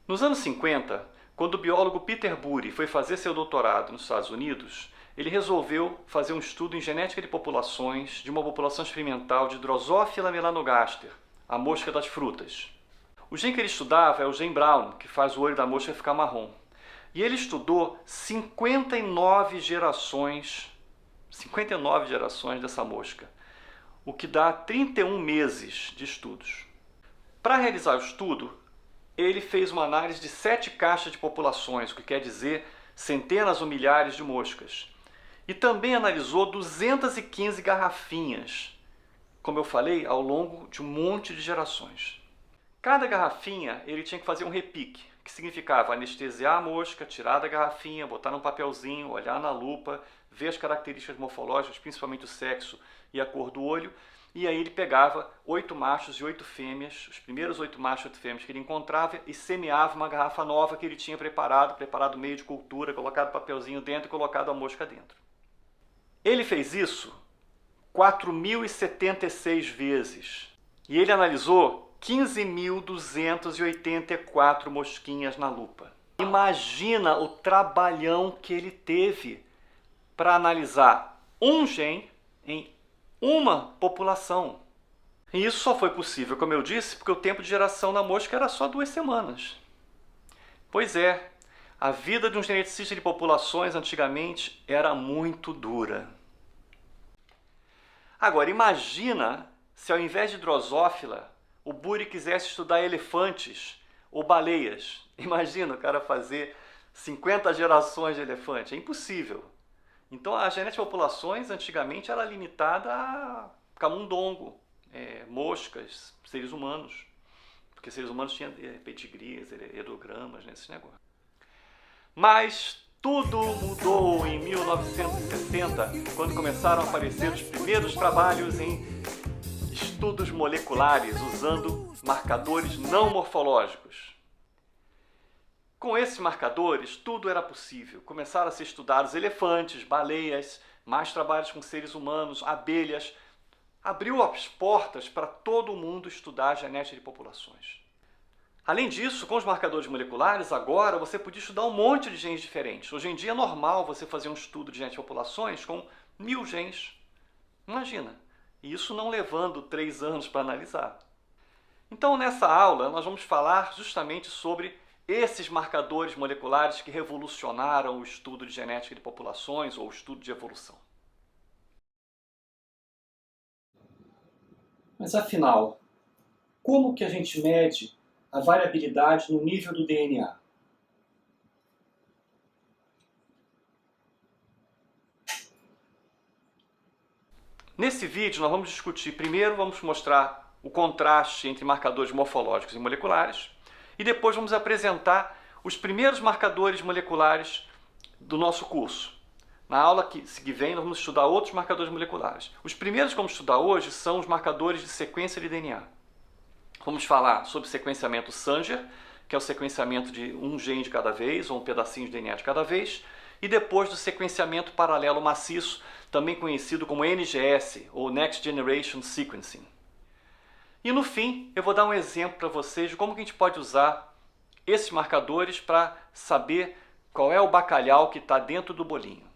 Nos anos 50, quando o biólogo Peter Bury foi fazer seu doutorado nos Estados Unidos, ele resolveu fazer um estudo em genética de populações de uma população experimental de Drosophila melanogaster, a mosca das frutas. O gene que ele estudava é o gene Brown, que faz o olho da mosca ficar marrom. E ele estudou 59 gerações dessa mosca, o que dá 31 meses de estudos. Para realizar o estudo, ele fez uma análise de 7 caixas de populações, o que quer dizer centenas ou milhares de moscas. E também analisou 215 garrafinhas, como eu falei, ao longo de um monte de gerações. Cada garrafinha ele tinha que fazer um repique, que significava anestesiar a mosca, tirar da garrafinha, botar num papelzinho, olhar na lupa, ver as características morfológicas, principalmente o sexo e a cor do olho, e aí ele pegava 8 machos e 8 fêmeas, os primeiros 8 machos e 8 fêmeas que ele encontrava, e semeava uma garrafa nova que ele tinha preparado meio de cultura, colocado papelzinho dentro e colocado a mosca dentro. Ele fez isso 4.076 vezes, e ele analisou 15.284 mosquinhas na lupa. Imagina o trabalhão que ele teve para analisar um gene em uma população. E isso só foi possível, como eu disse, porque o tempo de geração da mosca era só 2 semanas. Pois é, a vida de um geneticista de populações antigamente era muito dura. Agora, imagina se ao invés de Drosophila, o Bury quisesse estudar elefantes ou baleias. Imagina o cara fazer 50 gerações de elefante. É impossível. Então a genética de populações antigamente era limitada a camundongo, moscas, seres humanos. Porque seres humanos tinham pedigrees, heterogramas, esses negócios. Mas tudo mudou em 1960, quando começaram a aparecer os primeiros trabalhos em estudos moleculares usando marcadores não morfológicos. Com esses marcadores, tudo era possível. Começaram a ser estudados elefantes, baleias, mais trabalhos com seres humanos, abelhas. Abriu as portas para todo mundo estudar a genética de populações. Além disso, com os marcadores moleculares, agora você podia estudar um monte de genes diferentes. Hoje em dia é normal você fazer um estudo de genética de populações com 1000 genes. Imagina! E isso não levando 3 anos para analisar. Então, nessa aula, nós vamos falar justamente sobre esses marcadores moleculares que revolucionaram o estudo de genética de populações ou o estudo de evolução. Mas afinal, como que a gente mede a variabilidade no nível do DNA? Nesse vídeo nós vamos discutir, primeiro vamos mostrar o contraste entre marcadores morfológicos e moleculares, e depois vamos apresentar os primeiros marcadores moleculares do nosso curso. Na aula que vem nós vamos estudar outros marcadores moleculares. Os primeiros que vamos estudar hoje são os marcadores de sequência de DNA. Vamos falar sobre sequenciamento Sanger, que é o sequenciamento de um gene de cada vez, ou um pedacinho de DNA de cada vez, e depois do sequenciamento paralelo maciço, também conhecido como NGS, ou Next Generation Sequencing. E no fim, eu vou dar um exemplo para vocês de como que a gente pode usar esses marcadores para saber qual é o bacalhau que está dentro do bolinho.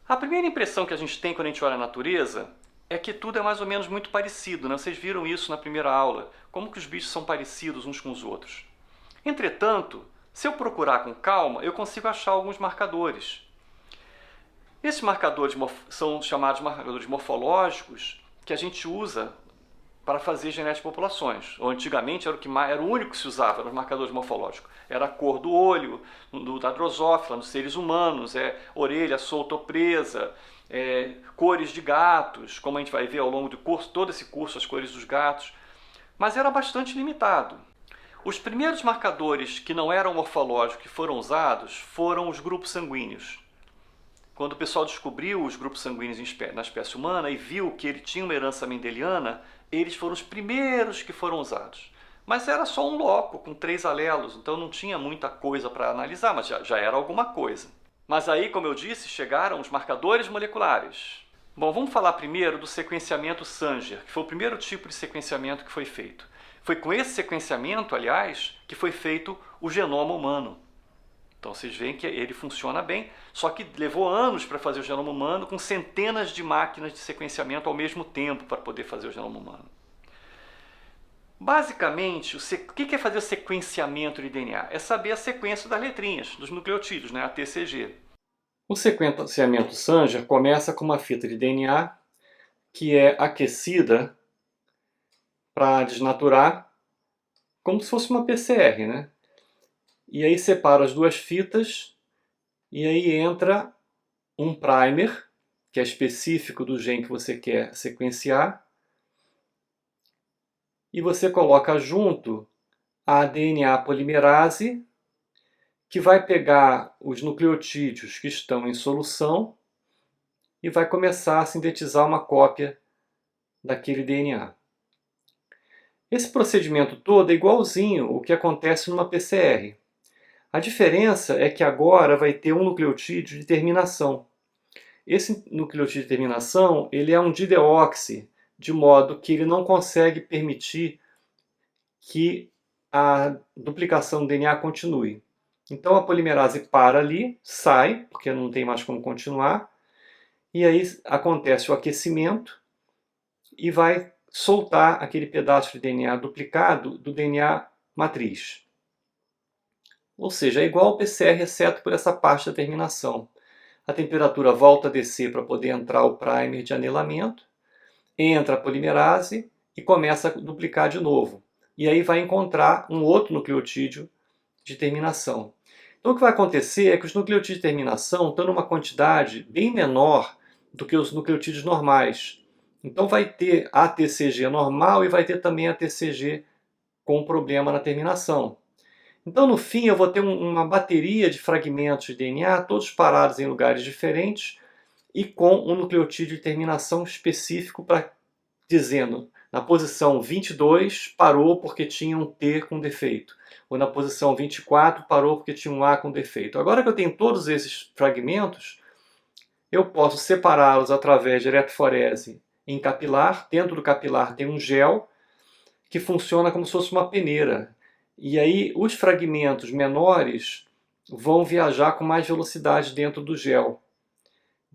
A primeira impressão que a gente tem quando a gente olha a natureza é que tudo é mais ou menos muito parecido, né? Vocês viram isso na primeira aula, como que os bichos são parecidos uns com os outros. Entretanto, se eu procurar com calma, eu consigo achar alguns marcadores. Esses marcadores são chamados marcadores morfológicos que a gente usa para fazer genética de populações. Ou antigamente era o único que se usava, eram os marcadores morfológicos. Era a cor do olho, da drosófila, nos seres humanos, orelha solta ou presa, cores de gatos, como a gente vai ver ao longo do curso, todo esse curso, as cores dos gatos. Mas era bastante limitado. Os primeiros marcadores que não eram morfológicos que foram usados foram os grupos sanguíneos. Quando o pessoal descobriu os grupos sanguíneos na espécie humana e viu que ele tinha uma herança mendeliana, eles foram os primeiros que foram usados. Mas era só um loco com 3 alelos, então não tinha muita coisa para analisar, mas já era alguma coisa. Mas aí, como eu disse, chegaram os marcadores moleculares. Bom, vamos falar primeiro do sequenciamento Sanger, que foi o primeiro tipo de sequenciamento que foi feito. Foi com esse sequenciamento, aliás, que foi feito o genoma humano. Então vocês veem que ele funciona bem, só que levou anos para fazer o genoma humano, com centenas de máquinas de sequenciamento ao mesmo tempo para poder fazer o genoma humano. Basicamente, o que é fazer o sequenciamento de DNA? É saber a sequência das letrinhas, dos nucleotídeos, né? A TCG. O sequenciamento Sanger começa com uma fita de DNA que é aquecida para desnaturar, como se fosse uma PCR, né? E aí separa as duas fitas e aí entra um primer, que é específico do gene que você quer sequenciar, e você coloca junto a DNA polimerase, que vai pegar os nucleotídeos que estão em solução e vai começar a sintetizar uma cópia daquele DNA. Esse procedimento todo é igualzinho o que acontece numa PCR. A diferença é que agora vai ter um nucleotídeo de terminação. Esse nucleotídeo de terminação ele é um dideoxi, de modo que ele não consegue permitir que a duplicação do DNA continue. Então a polimerase para ali, sai, porque não tem mais como continuar, e aí acontece o aquecimento e vai soltar aquele pedaço de DNA duplicado do DNA matriz. Ou seja, é igual ao PCR, exceto por essa parte da terminação. A temperatura volta a descer para poder entrar o primer de anelamento, entra a polimerase e começa a duplicar de novo. E aí vai encontrar um outro nucleotídeo de terminação. Então o que vai acontecer é que os nucleotídeos de terminação estão numa quantidade bem menor do que os nucleotídeos normais. Então vai ter a TCG normal e vai ter também a TCG com problema na terminação. Então no fim eu vou ter uma bateria de fragmentos de DNA, todos parados em lugares diferentes e com um nucleotídeo de terminação específico para dizendo na posição 22 parou porque tinha um T com defeito, ou na posição 24 parou porque tinha um A com defeito. Agora que eu tenho todos esses fragmentos, eu posso separá-los através de eletroforese em capilar. Dentro do capilar tem um gel que funciona como se fosse uma peneira. E aí os fragmentos menores vão viajar com mais velocidade dentro do gel.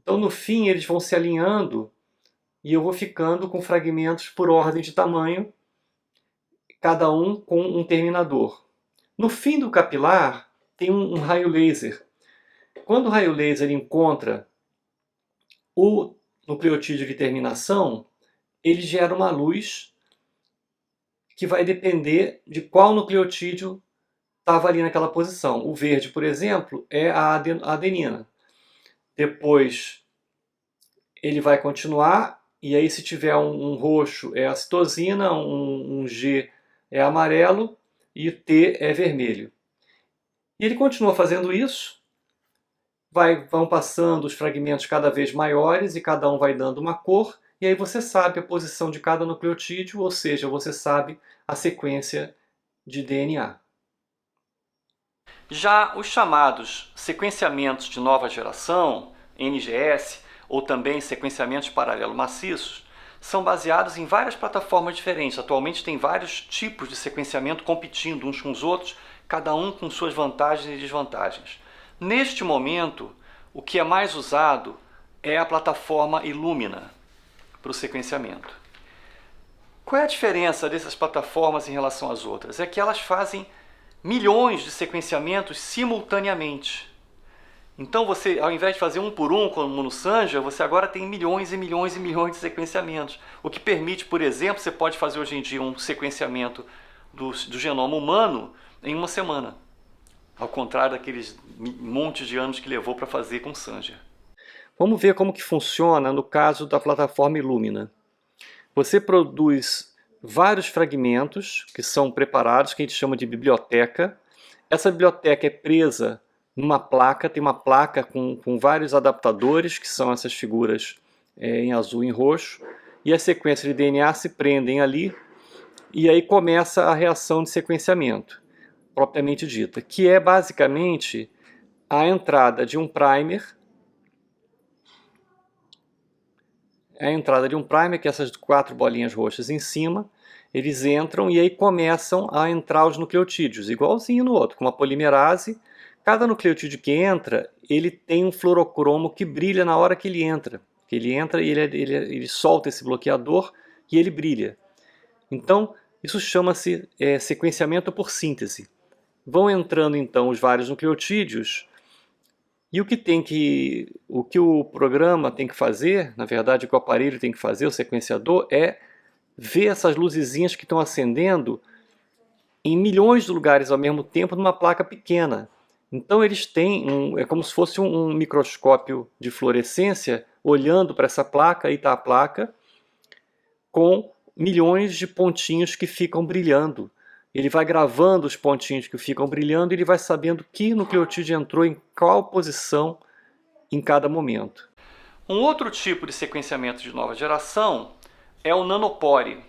Então no fim eles vão se alinhando e eu vou ficando com fragmentos por ordem de tamanho, cada um com um terminador. No fim do capilar tem um raio laser. Quando o raio laser encontra o nucleotídeo de terminação, ele gera uma luz que vai depender de qual nucleotídeo estava ali naquela posição. O verde, por exemplo, é a adenina. Depois ele vai continuar, e aí se tiver um roxo é a citosina, um G é amarelo e o T é vermelho. E ele continua fazendo isso, vão passando os fragmentos cada vez maiores e cada um vai dando uma cor, e aí você sabe a posição de cada nucleotídeo, ou seja, você sabe a sequência de DNA. Já os chamados sequenciamentos de nova geração, NGS, ou também sequenciamentos paralelo maciços, são baseados em várias plataformas diferentes. Atualmente tem vários tipos de sequenciamento competindo uns com os outros, cada um com suas vantagens e desvantagens. Neste momento, o que é mais usado é a plataforma Illumina para o sequenciamento. Qual é a diferença dessas plataformas em relação às outras? É que elas fazem milhões de sequenciamentos simultaneamente. Então você, ao invés de fazer um por um, como no Sanger, você agora tem milhões e milhões e milhões de sequenciamentos. O que permite, por exemplo, você pode fazer hoje em dia um sequenciamento do genoma humano em uma semana. Ao contrário daqueles montes de anos que levou para fazer com Sanger. Vamos ver como que funciona no caso da plataforma Illumina. Você produz vários fragmentos que são preparados, que a gente chama de biblioteca. Essa biblioteca é presa numa placa, tem uma placa com vários adaptadores, que são essas figuras em azul e em roxo, e as sequências de DNA se prendem ali, e aí começa a reação de sequenciamento, propriamente dita, que é basicamente a entrada de um primer, que é essas 4 bolinhas roxas em cima, Eles entram e aí começam a entrar os nucleotídeos, igualzinho no outro, com uma polimerase. Cada nucleotídeo que entra, ele tem um fluorocromo que brilha na hora que ele entra. Ele entra e ele solta esse bloqueador e ele brilha. Então, isso chama-se sequenciamento por síntese. Vão entrando então os vários nucleotídeos e o que o programa tem que fazer, na verdade o que o aparelho tem que fazer, o sequenciador, é ver essas luzezinhas que estão acendendo em milhões de lugares ao mesmo tempo numa placa pequena. Então eles têm, é como se fosse um microscópio de fluorescência olhando para essa placa, aí está a placa, com milhões de pontinhos que ficam brilhando. Ele vai gravando os pontinhos que ficam brilhando e ele vai sabendo que nucleotídeo entrou em qual posição em cada momento. Um outro tipo de sequenciamento de nova geração é o nanopore.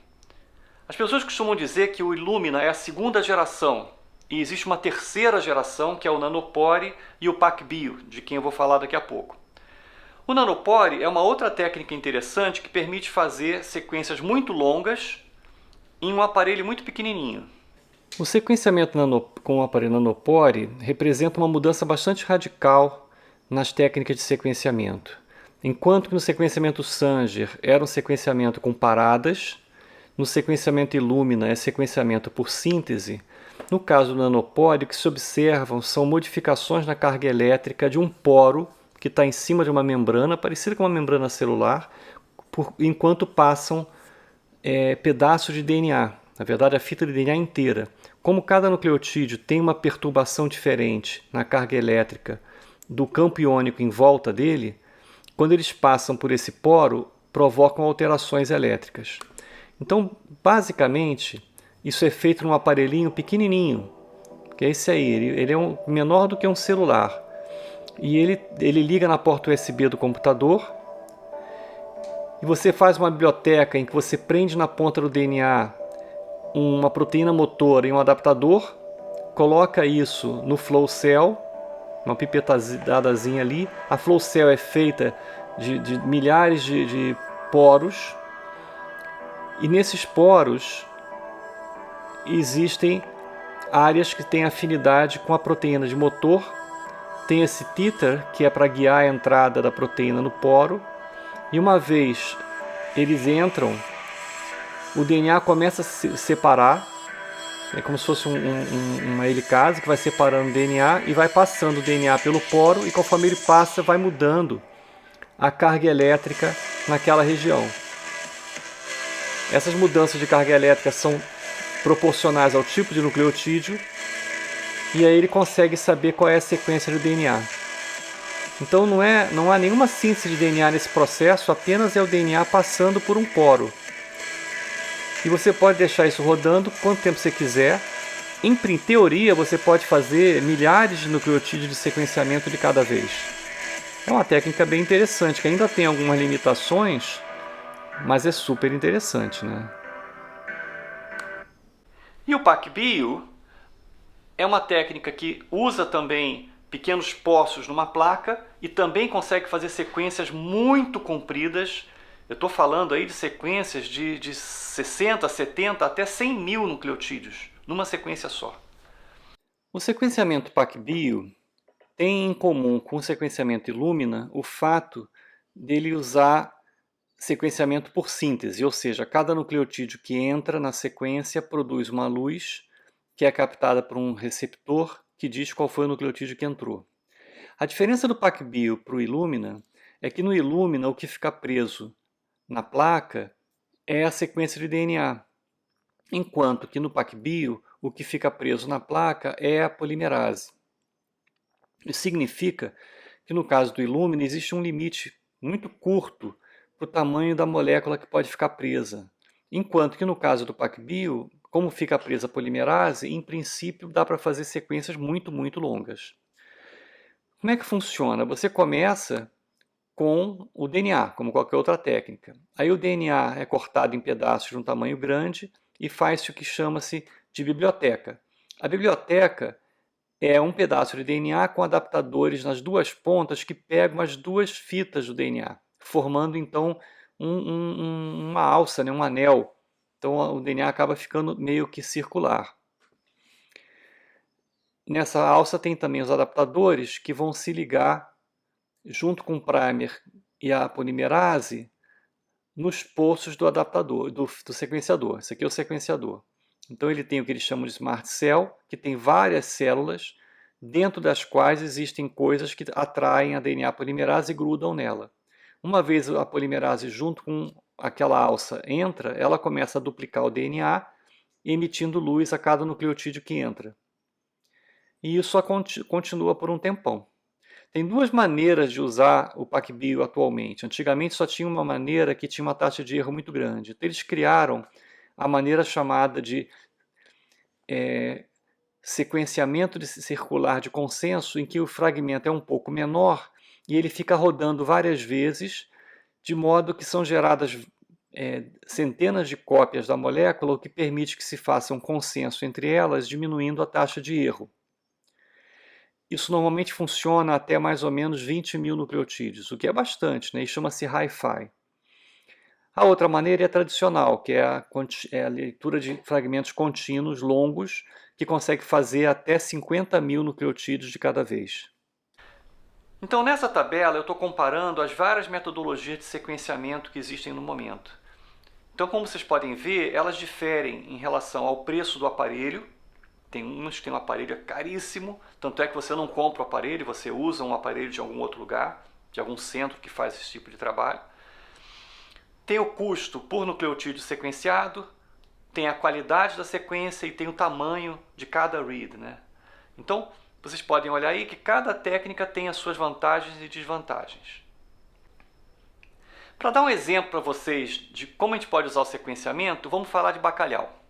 As pessoas costumam dizer que o Illumina é a segunda geração e existe uma terceira geração que é o nanopore e o PacBio, de quem eu vou falar daqui a pouco. O nanopore é uma outra técnica interessante que permite fazer sequências muito longas em um aparelho muito pequenininho. O sequenciamento com o aparelho nanopore representa uma mudança bastante radical nas técnicas de sequenciamento. Enquanto que no sequenciamento Sanger era um sequenciamento com paradas, no sequenciamento Illumina é sequenciamento por síntese, no caso do nanopore o que se observam são modificações na carga elétrica de um poro que está em cima de uma membrana, parecida com uma membrana celular, enquanto passam pedaços de DNA, na verdade a fita de DNA inteira. Como cada nucleotídeo tem uma perturbação diferente na carga elétrica do campo iônico em volta dele, quando eles passam por esse poro, provocam alterações elétricas. Então, basicamente, isso é feito num aparelhinho pequenininho, que é esse aí, ele é menor do que um celular. E ele liga na porta USB do computador e você faz uma biblioteca em que você prende na ponta do DNA uma proteína motora e um adaptador, coloca isso no flow cell, uma pipetadazinha ali. A flow cell é feita de milhares de poros e nesses poros existem áreas que têm afinidade com a proteína de motor. Tem esse titer, que é para guiar a entrada da proteína no poro, e uma vez eles entram, o DNA começa a se separar, é como se fosse uma helicase que vai separando o DNA e vai passando o DNA pelo poro, e conforme ele passa, vai mudando a carga elétrica naquela região. Essas mudanças de carga elétrica são proporcionais ao tipo de nucleotídeo, e aí ele consegue saber qual é a sequência do DNA. Então não há nenhuma síntese de DNA nesse processo, apenas é o DNA passando por um poro. E você pode deixar isso rodando quanto tempo você quiser. Em teoria, você pode fazer milhares de nucleotídeos de sequenciamento de cada vez. É uma técnica bem interessante, que ainda tem algumas limitações, mas é super interessante, né? E o PacBio é uma técnica que usa também pequenos poços numa placa e também consegue fazer sequências muito compridas. Eu estou falando aí de sequências de 60, 70, até 100 mil nucleotídeos numa sequência só. O sequenciamento PacBio tem em comum com o sequenciamento Illumina o fato dele usar sequenciamento por síntese, ou seja, cada nucleotídeo que entra na sequência produz uma luz que é captada por um receptor que diz qual foi o nucleotídeo que entrou. A diferença do PacBio para o Illumina é que no Illumina o que fica preso na placa é a sequência de DNA, enquanto que no PacBio o que fica preso na placa é a polimerase. Isso significa que no caso do Illumina existe um limite muito curto para o tamanho da molécula que pode ficar presa, enquanto que no caso do PacBio, como fica presa a polimerase, em princípio dá para fazer sequências muito, muito longas. Como é que funciona? Você começa com o DNA, como qualquer outra técnica. Aí o DNA é cortado em pedaços de um tamanho grande e faz-se o que chama-se de biblioteca. A biblioteca é um pedaço de DNA com adaptadores nas duas pontas que pegam as duas fitas do DNA, formando então uma alça, né, um anel Então o DNA acaba ficando meio que circular. Nessa alça tem também os adaptadores que vão se ligar junto com o primer e a polimerase nos poços do adaptador, do sequenciador. Esse aqui é o sequenciador. Então ele tem o que eles chamam de Smart Cell, que tem várias células, dentro das quais existem coisas que atraem a DNA polimerase e grudam nela. Uma vez a polimerase junto com aquela alça entra, ela começa a duplicar o DNA, emitindo luz a cada nucleotídeo que entra. E isso continua por um tempão. Tem duas maneiras de usar o PacBio atualmente. Antigamente só tinha uma maneira que tinha uma taxa de erro muito grande. Então, eles criaram a maneira chamada de sequenciamento circular de consenso, em que o fragmento é um pouco menor e ele fica rodando várias vezes, de modo que são geradas centenas de cópias da molécula, o que permite que se faça um consenso entre elas, diminuindo a taxa de erro. Isso normalmente funciona até mais ou menos 20 mil nucleotídeos, o que é bastante, né? E chama-se Hi-Fi. A outra maneira é a tradicional, que é a leitura de fragmentos contínuos, longos, que consegue fazer até 50 mil nucleotídeos de cada vez. Então, nessa tabela, eu estou comparando as várias metodologias de sequenciamento que existem no momento. Então, como vocês podem ver, elas diferem em relação ao preço do aparelho. Tem uns que tem um aparelho caríssimo, tanto é que você não compra o aparelho, você usa um aparelho de algum outro lugar, de algum centro que faz esse tipo de trabalho. Tem o custo por nucleotídeo sequenciado, tem a qualidade da sequência e tem o tamanho de cada read, né? Então, vocês podem olhar aí que cada técnica tem as suas vantagens e desvantagens. Para dar um exemplo para vocês de como a gente pode usar o sequenciamento, vamos falar de bacalhau.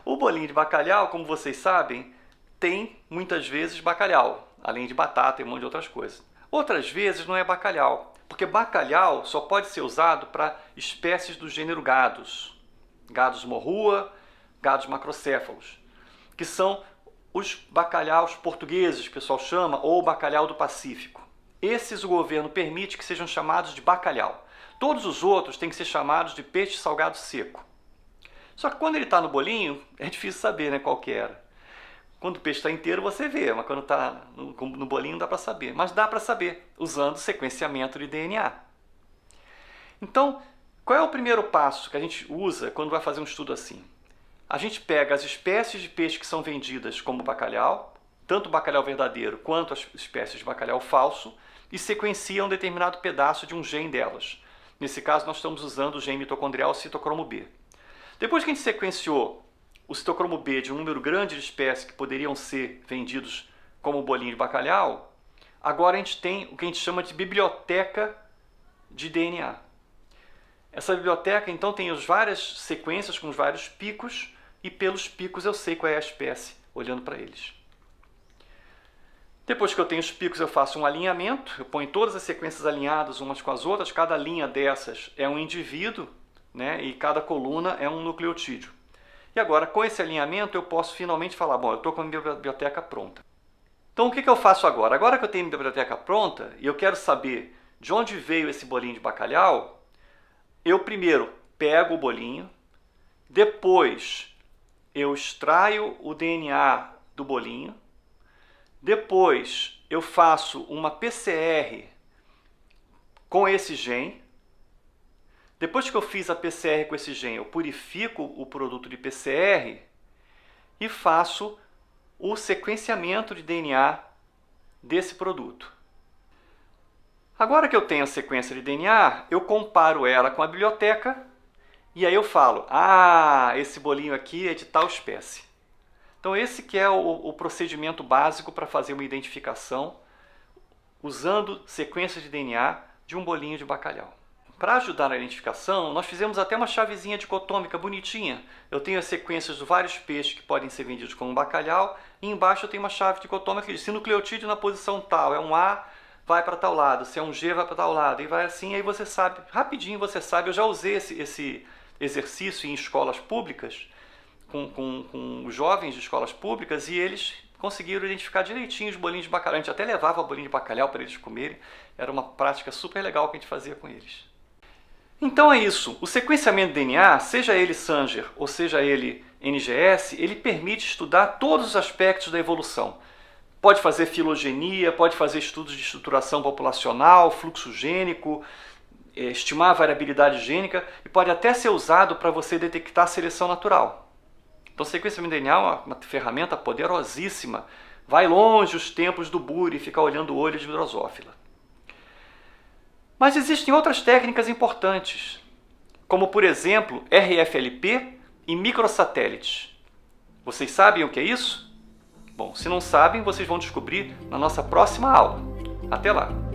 O bolinho de bacalhau, como vocês sabem, tem muitas vezes bacalhau, além de batata e um monte de outras coisas. Outras vezes não é bacalhau, porque bacalhau só pode ser usado para espécies do gênero gados. Gados morrua, gados macrocéfalos, que são os bacalhaus portugueses, que o pessoal chama, ou bacalhau do Pacífico. Esses o governo permite que sejam chamados de bacalhau. Todos os outros têm que ser chamados de peixe salgado seco. Só que quando ele está no bolinho, é difícil saber, né, qual que era. Quando o peixe está inteiro, você vê, mas quando está no bolinho não dá para saber. Mas dá para saber, usando sequenciamento de DNA. Então, qual é o primeiro passo que a gente usa quando vai fazer um estudo assim? A gente pega as espécies de peixe que são vendidas como bacalhau, tanto o bacalhau verdadeiro quanto as espécies de bacalhau falso, e sequencia um determinado pedaço de um gene delas. Nesse caso, nós estamos usando o gene mitocondrial citocromo B. Depois que a gente sequenciou o citocromo B de um número grande de espécies que poderiam ser vendidos como bolinho de bacalhau, agora a gente tem o que a gente chama de biblioteca de DNA. Essa biblioteca, então, tem as várias sequências com os vários picos, e pelos picos eu sei qual é a espécie, olhando para eles. Depois que eu tenho os picos, eu faço um alinhamento, eu ponho todas as sequências alinhadas umas com as outras, cada linha dessas é um indivíduo, né, e cada coluna é um nucleotídeo. E agora, com esse alinhamento, eu posso finalmente falar, bom, eu estou com a minha biblioteca pronta. Então, o que eu faço agora? Agora que eu tenho a minha biblioteca pronta, e eu quero saber de onde veio esse bolinho de bacalhau, eu primeiro pego o bolinho, depois eu extraio o DNA do bolinho, depois eu faço uma PCR com esse gene. Depois que eu fiz a PCR com esse gene, eu purifico o produto de PCR e faço o sequenciamento de DNA desse produto. Agora que eu tenho a sequência de DNA, eu comparo ela com a biblioteca e aí eu falo, esse bolinho aqui é de tal espécie. Então esse que é o procedimento básico para fazer uma identificação usando sequência de DNA de um bolinho de bacalhau. Para ajudar na identificação, nós fizemos até uma chavezinha dicotômica bonitinha. Eu tenho as sequências de vários peixes que podem ser vendidos como bacalhau, e embaixo eu tenho uma chave dicotômica que diz se nucleotídeo na posição tal é um A, vai para tal lado, se é um G, vai para tal lado, e vai assim, aí você sabe, rapidinho você sabe. Eu já usei esse exercício em escolas públicas, com os jovens de escolas públicas, e eles conseguiram identificar direitinho os bolinhos de bacalhau. A gente até levava bolinho de bacalhau para eles comerem, era uma prática super legal que a gente fazia com eles. Então é isso. O sequenciamento de DNA, seja ele Sanger ou seja ele NGS, ele permite estudar todos os aspectos da evolução. Pode fazer filogenia, pode fazer estudos de estruturação populacional, fluxo gênico, estimar a variabilidade gênica e pode até ser usado para você detectar a seleção natural. Então, o sequenciamento de DNA é uma ferramenta poderosíssima. Vai longe os tempos do Buri e ficar olhando o olho de Drosophila. Mas existem outras técnicas importantes, como por exemplo RFLP e microsatélites. Vocês sabem o que é isso? Bom, se não sabem, vocês vão descobrir na nossa próxima aula. Até lá!